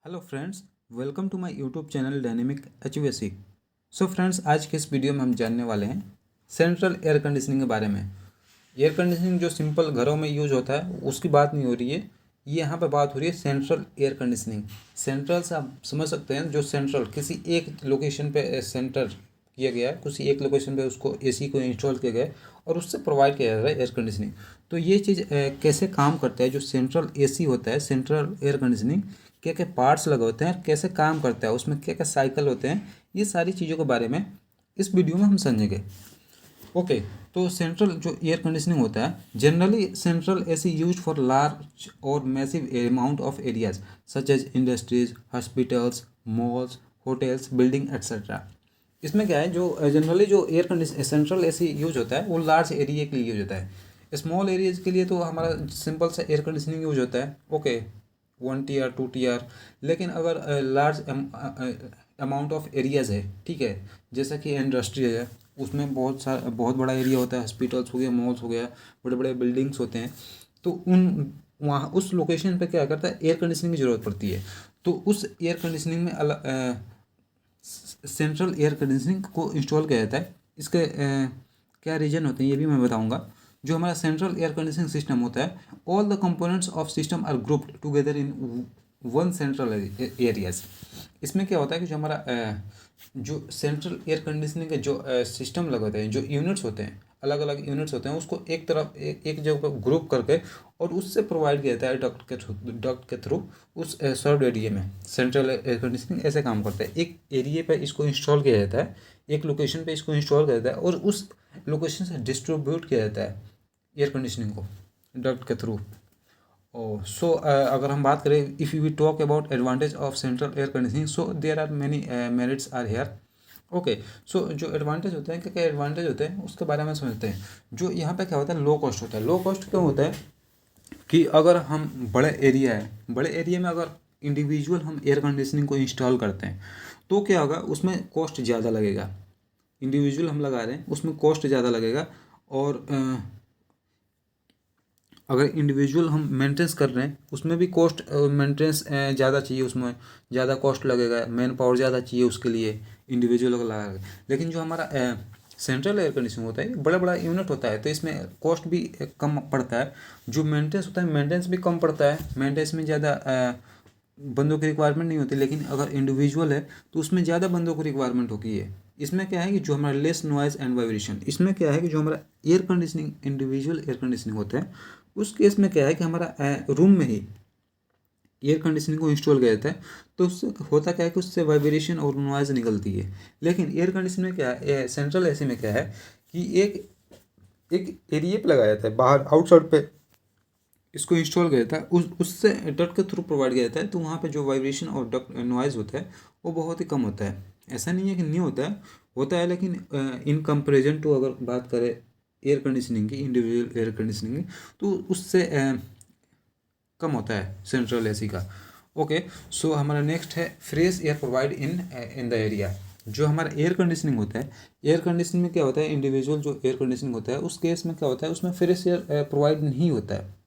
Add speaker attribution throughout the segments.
Speaker 1: Hello friends, welcome to my YouTube channel dynamic HVAC। So friends, आज के इस video में हम जानने वाले हैं सेंट्रल एयर कंडीशनिंग के बारे में। एयर कंडीशनिंग जो सिंपल घरों में यूज होता है उसकी बात नहीं हो रही है, ये यहाँ पे बात हो रही है सेंट्रल एयर कंडीशनिंग। सेंट्रल से आप समझ सकते हैं, जो सेंट्रल किसी एक लोकेशन पे सेंटर किया गया है, किसी एक लोकेशन पे उसको एसी को इंस्टॉल किया गया है और उससे प्रोवाइड किया जा रहा है एयर कंडीशनिंग। तो ये चीज़ कैसे काम करता है, जो सेंट्रल एसी होता है, सेंट्रल एयर कंडीशनिंग, क्या क्या पार्ट्स लगे होते हैं, कैसे काम करता है, उसमें क्या क्या साइकिल होते हैं, ये सारी चीज़ों के बारे में इस वीडियो में हम समझेंगे। ओके, तो सेंट्रल जो एयर कंडीशनिंग होता है, generally central AC use for large और massive amount of areas such as industries, hospitals, malls, hotels, building etcetera. इसमें क्या है, जो जनरली जो air condition central AC use होता है वो लार्ज एरिया के लिए यूज होता है। स्मॉल एरियाज के लिए तो हमारा सिंपल सा एयर कंडीशनिंग यूज होता है। Okay, 1 TR 2 TR। लेकिन अगर लार्ज अमाउंट ऑफ एरियाज़ है, ठीक है, जैसा कि इंडस्ट्री है, उसमें बहुत बड़ा एरिया होता है, हॉस्पिटल्स हो गया, मॉल्स हो गया, बड़े बड़े बिल्डिंग्स होते हैं, तो उन वहाँ उस लोकेशन पे क्या करता है, एयर कंडीशनिंग की ज़रूरत पड़ती है। तो उस एयर कंडीशनिंग में सेंट्रल एयर कंडीशनिंग को इंस्टॉल किया जाता है। इसके क्या रीजन होते हैं ये भी मैं बताऊंगा। जो हमारा सेंट्रल एयर कंडीशनिंग सिस्टम होता है, all the components of system are grouped together in one central areas. इसमें क्या होता है कि जो हमारा जो सेंट्रल एयर कंडीशनिंग के जो सिस्टम लगे होते हैं, जो यूनिट्स होते हैं, अलग अलग यूनिट्स होते हैं, उसको एक तरफ एक जगह पर ग्रुप करके और उससे प्रोवाइड किया जाता है डक्ट के थ्रू उस सर्व्ड एरिया में। सेंट्रल एयर कंडीशनिंग ऐसे काम करता है, एक एरिया पे इसको इंस्टॉल किया जाता है, एक लोकेशन पे इसको इंस्टॉल किया जाता है और उस लोकेशन से डिस्ट्रीब्यूट किया जाता है एयर कंडीशनिंग को डक्ट के थ्रू। सो अगर हम बात करें, if you we talk about advantage of central air conditioning, so there are many merits are here. Okay, so जो एडवांटेज होते हैं, क्या क्या एडवांटेज होते हैं उसके बारे में समझते हैं। जो यहाँ पे क्या होता है, लो कॉस्ट होता है। लो कॉस्ट क्यों होता है कि अगर हम बड़े एरिया में अगर इंडिविजुअल हम एयर कंडीशनिंग को इंस्टॉल करते हैं तो क्या होगा, उसमें कॉस्ट ज़्यादा लगेगा। इंडिविजुअल हम लगा रहे हैं उसमें कॉस्ट ज़्यादा लगेगा। और अगर इंडिविजुअल हम मेंटेनेंस कर रहे हैं उसमें भी कॉस्ट मेंटेनेंस ज़्यादा चाहिए, उसमें ज़्यादा कॉस्ट लगेगा, मैन पावर ज़्यादा चाहिए उसके लिए, इंडिविजुअल अगर लगा रहे। लेकिन जो हमारा सेंट्रल एयर कंडीशनिंग होता है, बड़ा बड़ा यूनिट होता है, तो इसमें कॉस्ट भी कम पड़ता है। जो मेंटेनेंस होता है, मेंटेनेंस भी कम पड़ता है, मेंटेनेंस में ज़्यादा बंदों की रिक्वायरमेंट नहीं होती। लेकिन अगर इंडिविजुअल है तो उसमें ज़्यादा बंदों की रिक्वायरमेंट होती है। इसमें क्या है कि जो हमारा लेस नॉइज़ एंड वाइब्रेशन, इसमें क्या है कि जो हमारा air conditioning individual air conditioning होता है, उस केस में क्या है कि हमारा रूम में ही एयर कंडीशनिंग को इंस्टॉल किया जाता है, तो उससे होता क्या है कि उससे वाइब्रेशन और नॉइज़ निकलती है। लेकिन एयर कंडीशनिंग में क्या है, सेंट्रल एसी में क्या है कि एक एक एरिया पे लगाया जाता है, बाहर आउटसाइड पे इसको इंस्टॉल किया जाता है, उससे डक्ट के थ्रू प्रोवाइड किया जाता है। तो वहाँ पे जो वाइब्रेशन और डक्ट नॉइज़ होता है वो बहुत ही कम होता है। ऐसा नहीं है कि नहीं होता है, होता है, लेकिन इन कंपेरिजन टू अगर बात करें एयर कंडीशनिंग की, इंडिविजुअल एयर कंडीशनिंग की, तो उससे कम होता है सेंट्रल एसी का। ओके, सो हमारा नेक्स्ट है fresh air provide in the area. जो हमारा एयर कंडीशनिंग होता है, एयर कंडीशनिंग में क्या होता है, इंडिविजुअल जो एयर कंडीशनिंग होता है उस केस में क्या होता है, उसमें फ्रेश एयर प्रोवाइड नहीं होता है।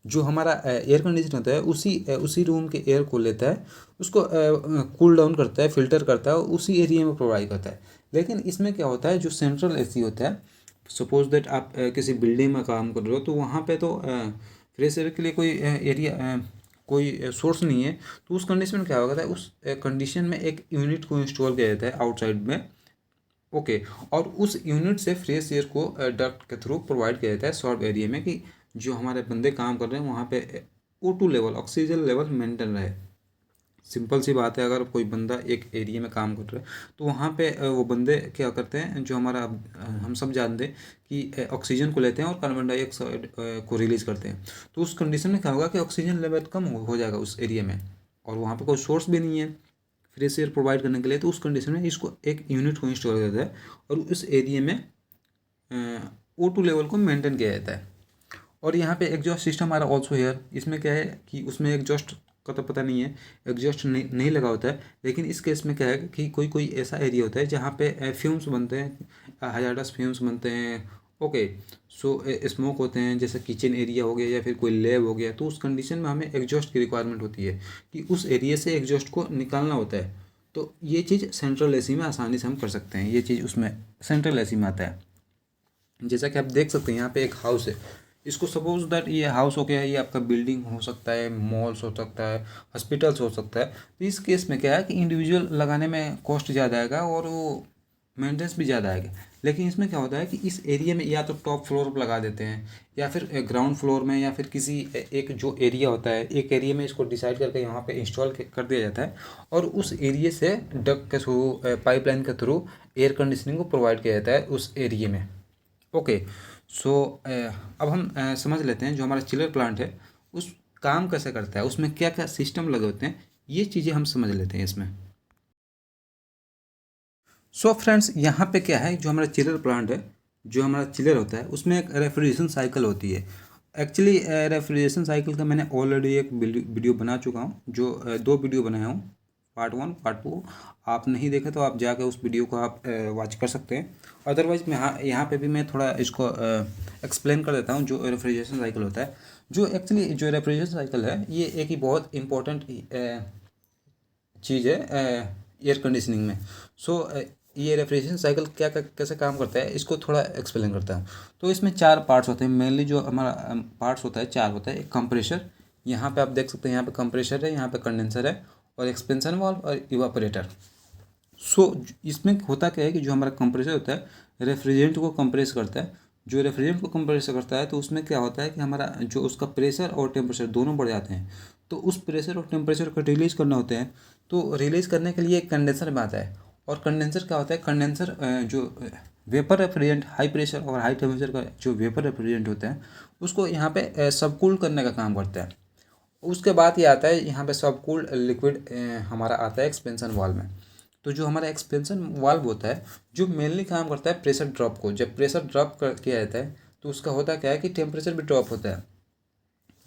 Speaker 1: जो हमारा एयर कंडीशन होता है उसी रूम के एयर को लेता है, उसको कूल डाउन करता है, फिल्टर करता है और उसी एरिया में प्रोवाइड करता है। लेकिन इसमें क्या होता है, जो सेंट्रल एसी होता है, सपोज दैट आप किसी बिल्डिंग में काम कर रहे हो, तो वहाँ पे तो फ्रेश एयर के लिए कोई एरिया कोई सोर्स नहीं है। तो उस कंडीशन में क्या होता है, उस कंडीशन में एक यूनिट को इंस्टॉल किया जाता है आउटसाइड में। ओके, और उस यूनिट से फ्रेश एयर को डक्ट के थ्रू प्रोवाइड किया जाता है सॉर्ब एरिया में, कि जो हमारे बंदे काम कर रहे हैं वहाँ पे O2 level, oxygen level maintain रहे। सिंपल सी बात है, अगर कोई बंदा एक एरिया में काम कर रहा है तो वहाँ पे वो बंदे क्या करते हैं, जो हमारा हम सब जानते हैं कि ऑक्सीजन को लेते हैं और कार्बन डाइऑक्साइड को रिलीज करते हैं। तो उस कंडीशन में क्या होगा कि ऑक्सीजन लेवल कम हो जाएगा उस एरिया में, और वहाँ पे कोई सोर्स भी नहीं है फ्रेश एयर प्रोवाइड करने के लिए। तो उस कंडीशन में इसको एक यूनिट को इंस्टॉल किया जाता है और उस एरिया में O2 लेवल को मेंटेन किया जाता है। और यहाँ पे एग्जॉस्ट सिस्टम हमारा ऑल्सो हेयर। इसमें क्या है कि उसमें एग्जॉस्ट का तो पता नहीं है, एग्जॉस्ट नहीं लगा होता है। लेकिन इस केस में क्या है कि कोई कोई ऐसा एरिया होता है जहाँ पे फ्यूम्स बनते हैं, हजारडस फ्यूम्स बनते हैं, ओके। सो स्मोक होते हैं, जैसे किचन एरिया हो गया या फिर कोई लैब हो गया, तो उस कंडीशन में हमें एग्जॉस्ट की रिक्वायरमेंट होती है कि उस एरिया से एग्जॉस्ट को निकालना होता है। तो ये चीज़ सेंट्रल एसी में आसानी से हम कर सकते हैं, ये चीज़ उसमें सेंट्रल एसी में आता है। जैसा कि आप देख सकते हैं यहाँ पे एक हाउस है, इसको सपोज दैट ये हाउस हो गया, ये आपका बिल्डिंग हो सकता है, मॉल्स हो सकता है, हॉस्पिटल्स हो सकता है। तो इस केस में क्या है कि इंडिविजुअल लगाने में कॉस्ट ज़्यादा आएगा और वो मेंटेनेंस भी ज़्यादा आएगा। लेकिन इसमें क्या होता है कि इस एरिया में या तो टॉप फ्लोर पर लगा देते हैं या फिर ग्राउंड फ्लोर में, या फिर किसी एक जो एरिया होता है, एक एरिया में इसको डिसाइड करके यहाँ पे इंस्टॉल कर दिया जाता है और उस एरिया से डक्ट के थ्रू, पाइपलाइन के थ्रू एयर कंडीशनिंग को प्रोवाइड किया जाता है उस एरिया में। ओके। सो अब हम समझ लेते हैं जो हमारा चिलर प्लांट है उस काम कैसे करता है, उसमें क्या क्या सिस्टम लगे होते हैं, ये चीज़ें हम समझ लेते हैं इसमें। सो फ्रेंड्स, यहाँ पे क्या है, जो हमारा चिलर प्लांट है, जो हमारा चिलर होता है उसमें एक रेफ्रिजरेशन साइकिल होती है। एक्चुअली रेफ्रिजरेशन साइकिल का मैंने ऑलरेडी एक वीडियो बना चुका हूँ, जो 2 वीडियो बनाया हूँ, पार्ट 1 पार्ट 2। आप नहीं देखे तो आप जाकर उस वीडियो को आप वॉच कर सकते हैं। अदरवाइज मैं यहाँ पे भी मैं थोड़ा इसको एक्सप्लेन कर देता हूँ जो रेफ्रिजरेशन साइकिल होता है। जो एक्चुअली जो रेफ्रिजरेशन साइकिल है, ये एक ही बहुत इंपॉर्टेंट चीज़ है एयर कंडीशनिंग में। सो ये रेफ्रिजरेशन साइकिल क्या कैसे काम करता है, इसको थोड़ा एक्सप्लेन करता हूँ। तो इसमें 4 पार्ट्स होते हैं मेनली, जो हमारा पार्ट्स होता है 4 होता है। एक कंप्रेसर, यहाँ पे आप देख सकते हैं, यहाँ पे कंप्रेसर है, यहाँ पे कंडेंसर है, और एक्सपेंशन वाल्व और इवापोरेटर। सो इसमें होता क्या है कि जो हमारा कंप्रेसर होता है रेफ्रिजरेंट को कंप्रेस करता है। जो रेफ्रिजरेंट को कंप्रेस करता है तो उसमें क्या होता है कि हमारा जो उसका प्रेशर और टेम्परेचर दोनों बढ़ जाते हैं। तो उस प्रेशर और टेम्परेचर को रिलीज करना होते हैं, तो रिलीज करने के लिए एक कंडेंसर में आता है। और कंडेंसर क्या होता है, कंडेंसर जो वेपर रेफ्रिजरेंट, हाई प्रेशर और हाई टेम्परेचर का जो वेपर रेफ्रिजरेंट होता है उसको यहाँ पे सबकूल करने का काम करता है। उसके बाद ये आता है यहाँ पे सबकूल्ड लिक्विड हमारा आता है एक्सपेंशन वाल्व में। तो जो हमारा एक्सपेंशन वाल्व होता है जो मेनली काम करता है प्रेशर ड्रॉप को, जब प्रेशर ड्रॉप किया जाता है तो उसका होता क्या है कि टेम्परेचर भी ड्रॉप होता है।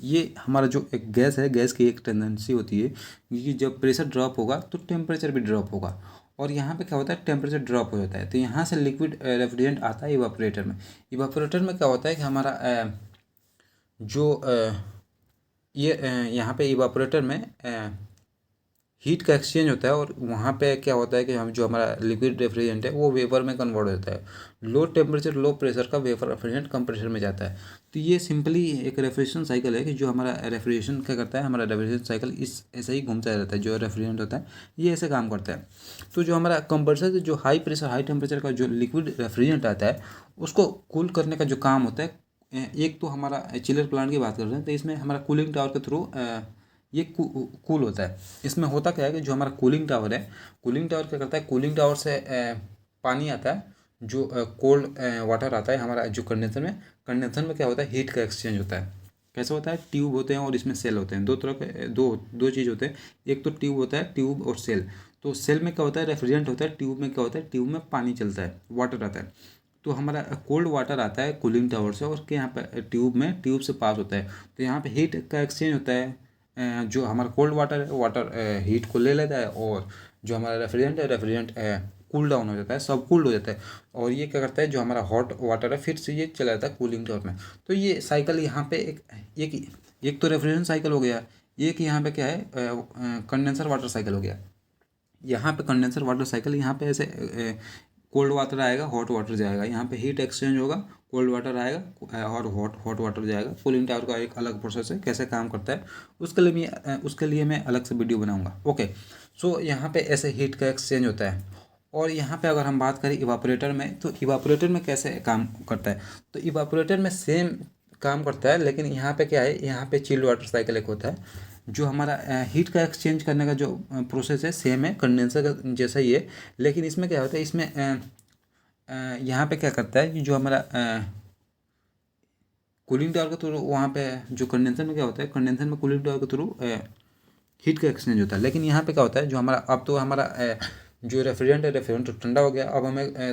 Speaker 1: ये हमारा जो एक गैस है, गैस की एक टेंडेंसी होती है कि जब प्रेशर ड्रॉप होगा तो टेम्परेचर भी ड्रॉप होगा। और यहाँ पे क्या होता है, टेम्परेचर ड्रॉप हो जाता है, तो यहाँ से लिक्विड रेफ्रिजरेंट आता है इवापोरेटर में। इवापोरेटर में क्या होता है कि हमारा जो ये यहाँ पे इवापोरेटर में हीट का एक्सचेंज होता है, और वहाँ पे क्या होता है कि हम जो हमारा लिक्विड रेफ्रिजरेंट है वो वेपर में कन्वर्ट होता है। लो टेम्परेचर लो प्रेशर का वेपर रेफ्रिजरेंट कंप्रेसर में जाता है। तो ये सिंपली एक रेफ्रिजरेशन साइकिल है कि जो हमारा रेफ्रिजरेशन क्या करता है, हमारा रेफ्रिजरेशन साइकिल इस ऐसे ही घूमता रहता है। जो रेफ्रिजरेंट होता है ये ऐसे काम करता है। तो जो हमारा कंप्रेसर से जो हाई प्रेशर हाई टेम्परेचर का जो लिक्विड रेफ्रिजरेंट आता है उसको कूल करने का जो काम होता है, एक तो हमारा चिलर प्लांट की बात कर रहे हैं तो इसमें हमारा कूलिंग टावर के थ्रू ये कूल होता है। इसमें होता क्या है कि जो हमारा कूलिंग टावर है, कूलिंग टावर क्या करता है, कूलिंग टावर से पानी आता है, जो कोल्ड वाटर आता है हमारा जो कंडेंसर में। कंडेंसर में क्या होता है, हीट का एक्सचेंज होता है। कैसे होता है, ट्यूब होते हैं और इसमें सेल होते हैं, दो तरह के दो दो चीज़ होते हैं। एक तो ट्यूब होता है, ट्यूब और सेल। तो सेल में क्या होता है, रेफ्रिजरेंट होता है। ट्यूब में क्या होता है, ट्यूब में पानी चलता है, वाटर आता है। तो हमारा कोल्ड वाटर आता है कूलिंग टावर से और के यहाँ पे ट्यूब में, ट्यूब से पास होता है। तो यहाँ पे हीट का एक्सचेंज होता है। जो हमारा कोल्ड वाटर है, वाटर हीट को ले लेता है, और जो हमारा रेफ्रिजरेंट है, रेफ्रिजरेंट कूल डाउन हो जाता है, सब कूल्ड हो जाता है। और ये क्या करता है, जो हमारा हॉट वाटर है फिर से ये चला जाता है कूलिंग टावर में। तो ये साइकिल यहाँ पे एक तो रेफ्रिजरेशन साइकिल हो गया, एक यहाँ पे क्या है, कंडेंसर वाटर साइकिल हो गया। यहाँ पे कंडेंसर वाटर साइकिल, यहाँ पे ऐसे कोल्ड वाटर आएगा, हॉट वाटर जाएगा, यहाँ पे हीट एक्सचेंज होगा, कोल्ड वाटर आएगा और हॉट हॉट वाटर जाएगा। कूलिंग टावर का एक अलग प्रोसेस है, कैसे काम करता है उसके लिए मैं अलग से वीडियो बनाऊंगा। ओके। सो यहाँ पे ऐसे हीट का एक्सचेंज होता है। और यहाँ पे अगर हम बात करें इवापोरेटर में, तो इवापोरेटर में कैसे काम करता है, तो इवापोरेटर में सेम काम करता है, लेकिन यहाँ पे क्या है, यहाँ पे चिल्ड वाटर साइकिल एक होता है। जो हमारा हीट का एक्सचेंज करने का जो प्रोसेस है सेम है, कंडेंसर का जैसा ही है। लेकिन इसमें क्या होता है, इसमें यहाँ पे क्या करता है कि जो हमारा कूलिंग टावर के थ्रू, वहाँ पे जो कंडेंसर में क्या होता है, कंडेंसर में कूलिंग टावर के थ्रू हीट का एक्सचेंज होता है। लेकिन यहाँ पे क्या होता है, जो हमारा अब तो हमारा जो रेफ्रिजरेंट है, रेफ्रिजरेंट तो ठंडा हो गया। अब हमें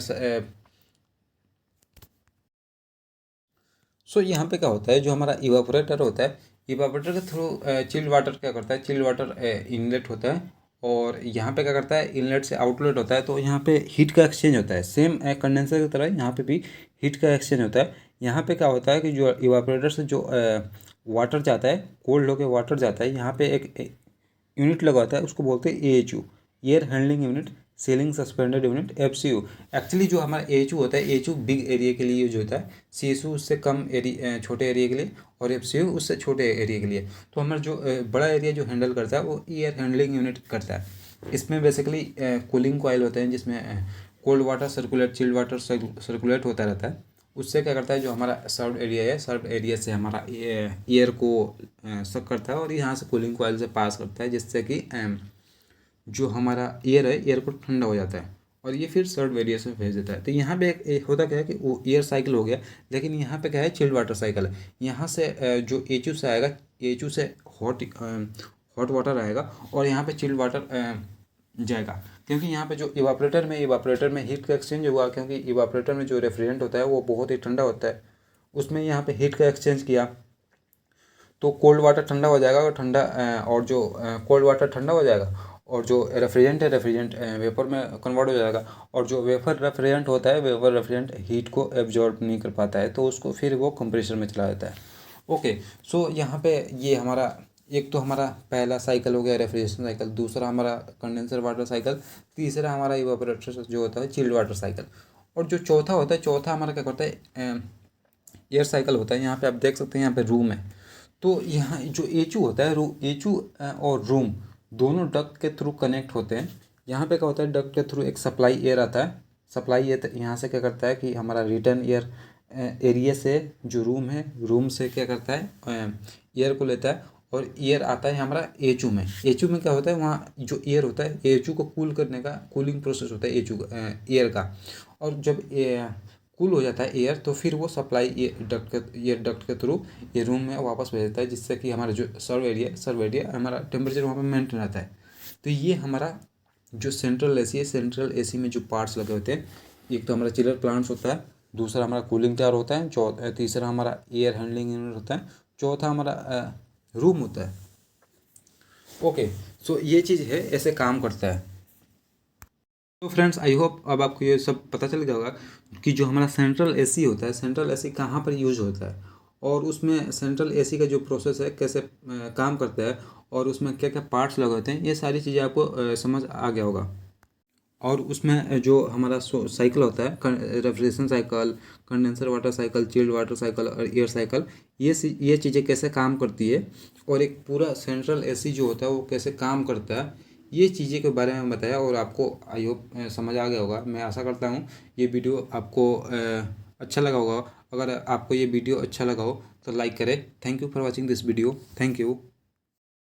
Speaker 1: सो यहाँ पे क्या होता है, जो हमारा इवापोरेटर होता है, इवापोरेटर के थ्रू चिल्ड वाटर क्या करता है, चिल्ड वाटर इनलेट होता है और यहाँ पे क्या करता है, इनलेट से आउटलेट होता है, तो यहाँ पे हीट का एक्सचेंज होता है। सेम कंडेंसर की तरह यहाँ पे भी हीट का एक्सचेंज होता है। यहाँ पे क्या होता है कि जो इवापोरेटर से जो वाटर जाता है, कोल्ड होकर वाटर जाता है, यहाँ पे एक यूनिट लगा होता है, उसको बोलते हैं AHU, air handling unit, ceiling suspended unit, FCU। Actually जो हमारा AHU होता है, AHU बिग एरिया के लिए यूज होता है, CSU उससे कम एरिया, छोटे एरिया के लिए, और FCU उससे छोटे एरिया के लिए। तो हमारा जो बड़ा एरिया जो हैंडल करता है वो एयर हैंडलिंग यूनिट करता है। इसमें बेसिकली कूलिंग कॉइल होते हैं, जिसमें cold water circulate, chilled water circulate होता रहता है। उससे क्या करता है, जो हमारा सर्व्ड एरिया है, सर्व्ड एरिया से हमारा एयर को सक करता है और यहाँ से कूलिंग कॉइल से पास करता है, जिससे कि जो हमारा एयर है, एयर को ठंडा हो जाता है और ये फिर सर्व्ड एरिया से भेज देता है। तो यहाँ पे एक होता क्या है कि वो एयर साइकिल हो गया, लेकिन यहाँ पे क्या है, चिल्ड वाटर साइकिल है। यहाँ से जो एचयू से आएगा, एचयू से हॉट वाटर आएगा और यहाँ पे चिल्ड वाटर जाएगा, क्योंकि यहाँ पे जो इवापोरेटर में हीट का एक्सचेंज हुआ, क्योंकि इवापोरेटर में जो रेफ्रिजरेंट होता है वो बहुत ही ठंडा होता है, उसमें यहाँ पे हीट का एक्सचेंज किया तो कोल्ड वाटर ठंडा हो जाएगा, और ठंडा और जो कोल्ड वाटर ठंडा हो जाएगा, और जो रेफ्रिजरेंट वेपर में कन्वर्ट हो जाएगा, और जो वेपर रेफ्रिजरेंट होता है, वेपर रेफ्रिजरेंट हीट को एब्जॉर्ब नहीं कर पाता है, तो उसको फिर वो कंप्रेसर में चला देता है। ओके, सो यहाँ पे ये हमारा एक तो हमारा पहला साइकिल हो गया रेफ्रिजरेशन साइकिल, दूसरा हमारा कंडेंसर वाटर साइकिल, तीसरा हमारा इवापोरेटर जो होता है चिल्ड वाटर साइकिल, और जो चौथा होता है, चौथा हमारा क्या करता है, एयर साइकिल होता है। यहाँ पे आप देख सकते हैं, यहाँ पे रूम है, तो यहाँ जो एचयू होता है, एचयू और रूम दोनों डक्ट के थ्रू कनेक्ट होते हैं। यहाँ पे क्या होता है, डक्ट के थ्रू एक सप्लाई एयर आता है, सप्लाई एयर यहाँ से क्या करता है कि हमारा रिटर्न एयर एरिया से जो रूम है, रूम से क्या करता है, एयर को लेता है और एयर आता है हमारा एचयू में। एचयू में क्या होता है, वहाँ जो एयर होता है, एचयू को कूल करने का कूलिंग प्रोसेस होता है एचयू एयर का, और जब कूल हो जाता है एयर, तो फिर वो सप्लाई ये डक्ट के थ्रू ये रूम में वापस भेज देता है, जिससे कि हमारा जो सर्व एरिया हमारा टेम्परेचर वहाँ पे मेंटेन रहता है। तो ये हमारा जो सेंट्रल एसी है, सेंट्रल एसी में जो पार्ट्स लगे होते हैं, एक तो हमारा चिलर प्लांट्स होता है, दूसरा हमारा कूलिंग टावर होता है, तीसरा हमारा एयर हैंडलिंग यूनिट होता है, चौथा हमारा रूम होता है। ओके, सो ये चीज़ है, ऐसे काम करता है। तो फ्रेंड्स, आई होप अब आपको ये सब पता चल गया होगा कि जो हमारा सेंट्रल एसी होता है, सेंट्रल एसी कहाँ पर यूज होता है, और उसमें सेंट्रल एसी का जो प्रोसेस है कैसे काम करता है, और उसमें क्या क्या पार्ट्स लगे होते हैं, ये सारी चीज़ें आपको समझ आ गया होगा। और उसमें जो हमारा साइकिल होता है, refrigeration cycle, condenser water cycle, chilled water cycle और एयर साइकिल, ये चीज़ें कैसे काम करती है, और एक पूरा सेंट्रल एसी जो होता है वो कैसे काम करता है, ये चीज़ें के बारे में बताया, और आपको आई होप समझ आ गया होगा। मैं आशा करता हूँ ये वीडियो आपको अच्छा लगा होगा। अगर आपको ये वीडियो अच्छा लगा हो तो लाइक करें। Thank you for watching this video. Thank you.